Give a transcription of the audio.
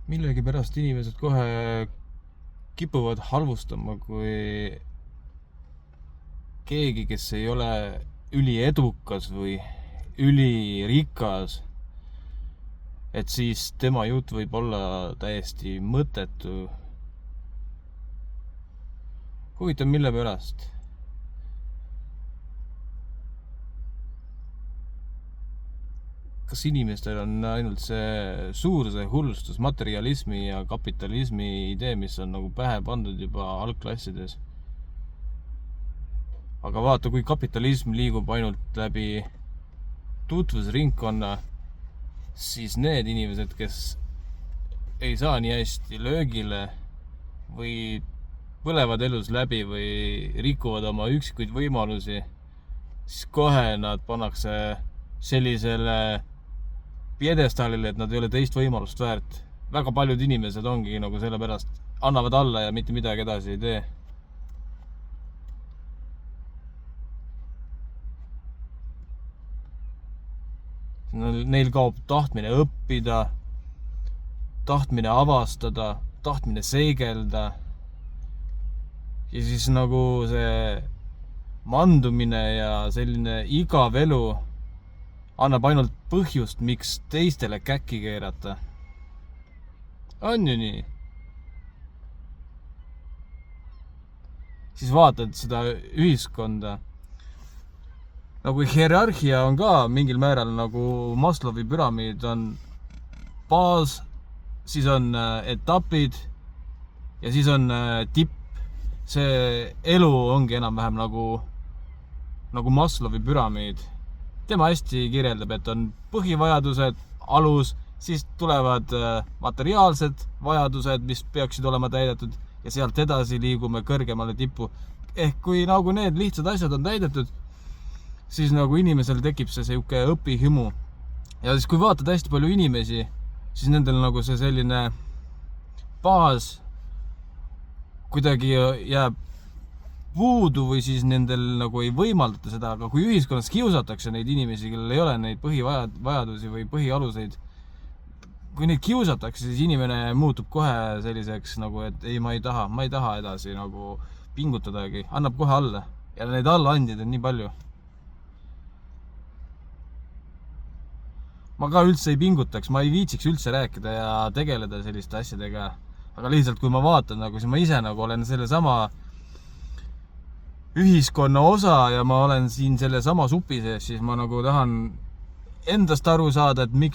Millegi pärast inimesed kohe kipuvad halvustama, kui keegi, kes ei ole üliedukas või ülirikas, et siis tema jutt võib olla täiesti mõttetu. Huvitav, mille pärast? Kas inimestel on ainult see suur hullustus, materialismi ja kapitalismi idee, mis on nagu pähe pandud juba algklassides? Aga vaata, kui kapitalism liigub ainult läbi tutvusringkonna, siis need inimesed, kes ei saa nii hästi löögile või põlevad elus läbi või rikuvad oma üksikuid võimalusi, siis kohe nad pannakse sellisele pjedestaalile, et nad ei ole teist võimalust väärt. Väga paljud inimesed ongi nagu selle pärast annavad alla ja mitte midagi edasi ei tee. Neil kaob tahtmine õppida, tahtmine avastada, tahtmine seigelda. Ja siis nagu see mandumine ja selline igav elu annab ainult põhjust, miks teistele käkki keerata. On ju nii? Siis vaatad seda ühiskonda. Nagu hierarhia on ka mingil määral nagu Maslowi püramiid on baas, siis on etapid ja siis on tipp. See elu ongi enam-vähem nagu Maslowi püramiid. Tema hästi kirjeldab, et on põhivajadused, alus, siis tulevad materiaalsed vajadused, mis peaksid olema täidetud ja sealt edasi liigume kõrgemale tippu. Ehk kui nagu need lihtsad asjad on täidetud, siis nagu inimesel tekib see siuke õpihimu. Ja siis kui vaatad hästi palju inimesi, siis nendel nagu see selline baas kuidagi jääb puudu või siis nendel nagu ei võimaldata seda, aga kui ühiskonnas kiusatakse neid inimesi, kellel ei ole neid põhivajadusi või põhialuseid, kui neid kiusatakse, siis inimene muutub kohe selliseks nagu, et ei, ma ei taha edasi nagu pingutadagi, annab kohe alla ja neid allaandjaid on nii palju. Ma ka üldse ei pingutaks, ma ei viitsiks üldse rääkida ja tegeleda selliste asjadega, aga lihtsalt kui ma vaatan, nagu siis ma ise nagu olen selle sama ühiskonna osa ja ma olen siin selle sama supi sees, siis ma nagu tahan endast aru saada, et miks